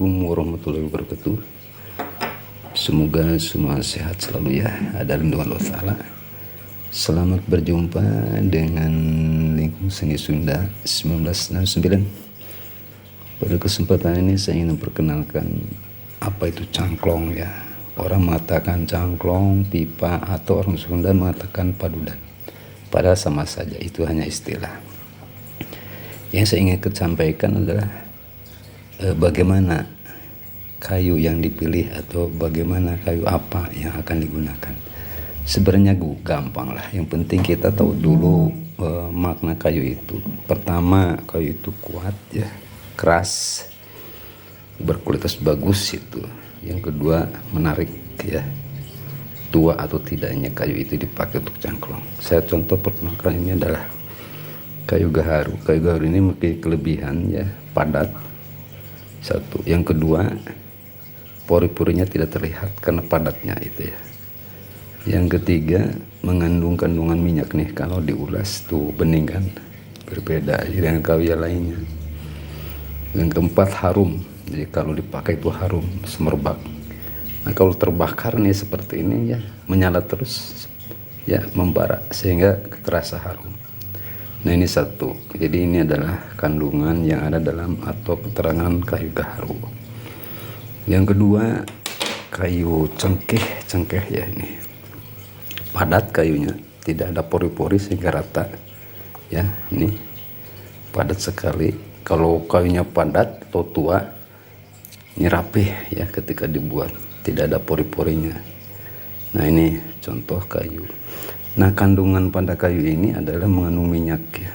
Assalamualaikum warahmatullahi wabarakatuh. Semoga semua sehat selalu ya, ada lindungan Allah Ta'ala. Selamat berjumpa dengan Lingkung Seni Sunda 1969. Pada kesempatan ini saya ingin memperkenalkan apa itu cangklong ya. Orang mengatakan cangklong, pipa, atau orang Sunda mengatakan padudan. Padahal sama saja, itu hanya istilah. Yang saya ingin sampaikan adalah bagaimana kayu yang dipilih atau bagaimana kayu apa yang akan digunakan. Sebenarnya gampang lah, yang penting kita tahu dulu makna kayu itu. Pertama, kayu itu kuat ya, keras, berkualitas bagus itu. Yang kedua, menarik ya, tua atau tidaknya kayu itu dipakai untuk cangklong. Saya contoh perkenalkan ini adalah kayu gaharu. Kayu gaharu ini memiliki kelebihan ya, padat. Satu. Yang kedua, pori-porinya tidak terlihat karena padatnya itu ya. Yang ketiga, mengandung kandungan minyak nih, kalau diulas tuh bening kan, berbeda dengan kayu yang lainnya. Yang keempat, harum. Jadi kalau dipakai itu harum, semerbak. Nah kalau terbakar nih seperti ini ya, menyala terus ya, membara sehingga terasa harum. Nah ini satu. Jadi ini adalah kandungan yang ada dalam atau keterangan kayu gaharu. Yang kedua, kayu cengkeh ya, ini padat kayunya, tidak ada pori-pori sehingga rata ya, ini padat sekali. Kalau kayunya padat atau tua, ini rapih ya ketika dibuat, tidak ada pori-porinya. Nah ini contoh kayu. Nah kandungan pada kayu ini adalah mengandung minyak ya,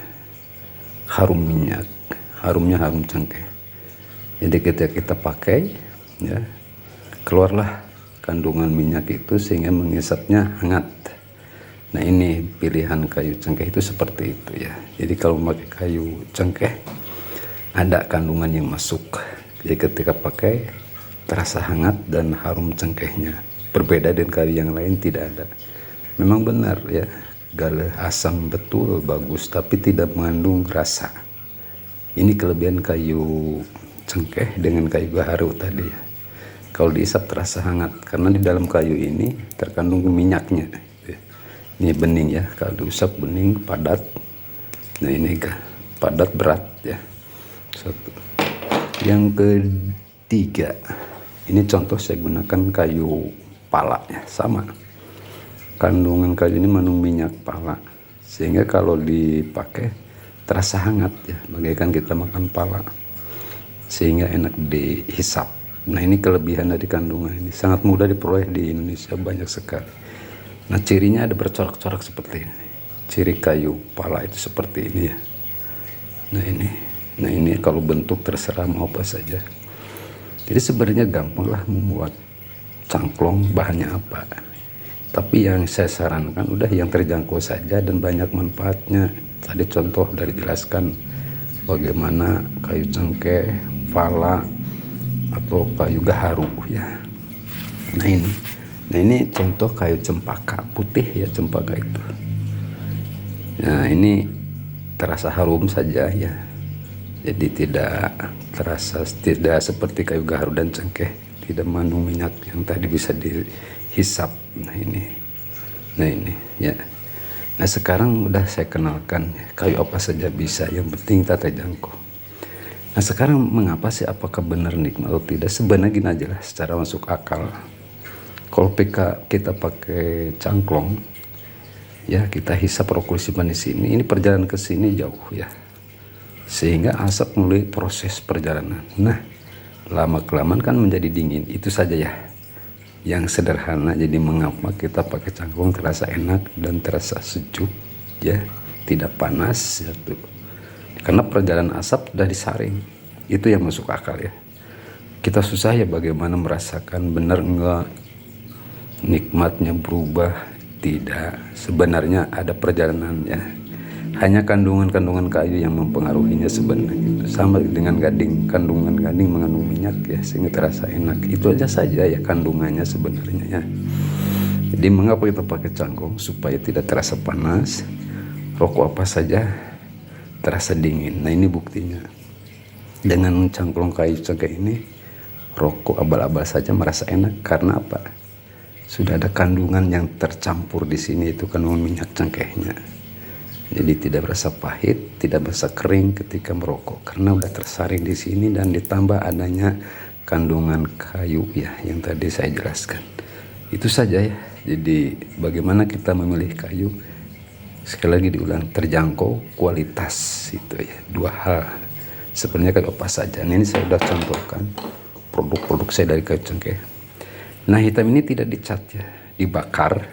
harum minyak, harumnya harum cengkeh. Jadi ketika kita pakai ya, keluarlah kandungan minyak itu sehingga mengisapnya hangat. Nah ini pilihan kayu cengkeh itu seperti itu ya. Jadi kalau memakai kayu cengkeh ada kandungan yang masuk, jadi ketika pakai terasa hangat dan harum cengkehnya. Berbeda dengan kayu yang lain, tidak ada. Memang benar ya, galeh asam betul bagus, tapi tidak mengandung rasa. Ini kelebihan kayu cengkeh dengan kayu gaharu tadi ya. Kalau diisap terasa hangat karena di dalam kayu ini terkandung minyaknya. Ini bening ya, kalau diusap bening, padat. Nah ini padat, berat ya. Satu. Yang ketiga, ini contoh saya gunakan kayu pala ya, sama. Kandungan kayu ini mengandung minyak pala sehingga kalau dipakai terasa hangat ya, bagaikan kita makan pala sehingga enak dihisap. Nah ini kelebihan dari kandungan ini, sangat mudah diperoleh di Indonesia, banyak sekali. Nah cirinya ada bercorak-corak seperti ini, ciri kayu pala itu seperti ini ya. Nah ini kalau bentuk terserah mau apa saja. Jadi sebenarnya gampang lah membuat cangklong, bahannya apa. Tapi yang saya sarankan udah yang terjangkau saja dan banyak manfaatnya. Tadi contoh dari jelaskan bagaimana kayu cengkeh, pala, atau kayu gaharu ya. Nah ini contoh kayu cempaka putih ya, cempaka itu. Nah ini terasa harum saja ya. Jadi tidak terasa, tidak seperti kayu gaharu dan cengkeh, tidak mengandung minyak yang tadi bisa dihisap. Nah ini ya. Nah sekarang udah saya kenalkan ya, kayu apa saja bisa, yang penting kita terjangkau. Nah sekarang mengapa sih, apakah benar nikmat atau tidak? Sebenarnya gini aja lah, secara masuk akal. Kalau kita pakai cangklong ya, kita hisap rokok simpan di sini, ini perjalanan ke sini jauh ya, sehingga asap mulai proses perjalanan. Nah lama kelamaan kan menjadi dingin, itu saja ya yang sederhana. Jadi mengapa kita pakai cangklong terasa enak dan terasa sejuk ya, tidak panas ya tuh, karena perjalanan asap sudah disaring. Itu yang masuk akal ya. Kita susah ya bagaimana merasakan benar enggak nikmatnya berubah, tidak. Sebenarnya ada perjalanannya. Hanya kandungan-kandungan kayu yang mempengaruhinya sebenarnya. Sama dengan gading, kandungan gading mengandung minyak ya, sehingga terasa enak. Itu aja saja ya kandungannya sebenarnya ya. Jadi mengapa kita pakai cangklong? Supaya tidak terasa panas, rokok apa saja terasa dingin. Nah ini buktinya. Dengan cangklong kayu cengkeh ini rokok abal-abal saja merasa enak. Karena apa? Sudah ada kandungan yang tercampur di sini, itu kandungan minyak cengkehnya. Jadi tidak berasa pahit, tidak berasa kering ketika merokok karena udah tersaring di sini, dan ditambah adanya kandungan kayu ya yang tadi saya jelaskan. Itu saja ya. Jadi bagaimana kita memilih kayu? Sekali lagi diulang, terjangkau, kualitas, itu ya, dua hal. Sebenarnya kayak apa saja. Ini saya sudah contohkan produk-produk saya dari kayu cengkeh. Nah, hitam ini tidak dicat ya, dibakar.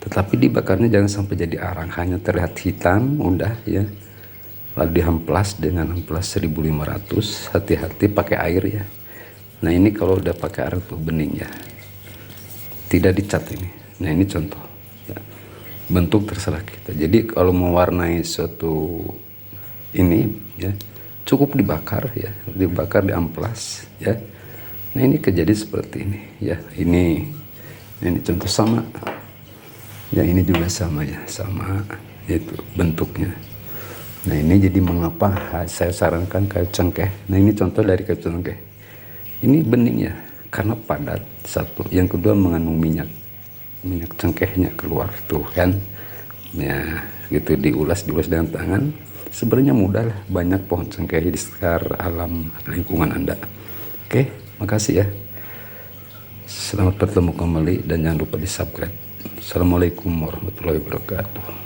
Tetapi dibakarnya jangan sampai jadi arang, hanya terlihat hitam, udah ya. Lalu diamplas dengan amplas 1500, hati-hati pakai air ya. Nah, ini kalau udah pakai air tuh bening ya. Tidak dicat ini. Nah, ini contoh ya. Bentuk terserah kita. Jadi kalau mewarnai suatu ini ya, cukup dibakar ya, dibakar, diamplas ya. Nah, ini kejadian seperti ini ya. Ini contoh sama ya, ini juga sama ya, sama itu bentuknya. Nah, ini jadi mengapa saya sarankan kayu cengkeh. Nah, ini contoh dari kayu cengkeh. Ini bening ya, karena padat satu. Yang kedua mengandung minyak cengkehnya keluar tuh kan ya, gitu. diulas dengan tangan. Sebenarnya mudah lah, banyak pohon cengkeh di sekitar alam lingkungan Anda. Oke, makasih ya, selamat bertemu kembali dan jangan lupa di subscribe. Assalamualaikum warahmatullahi wabarakatuh.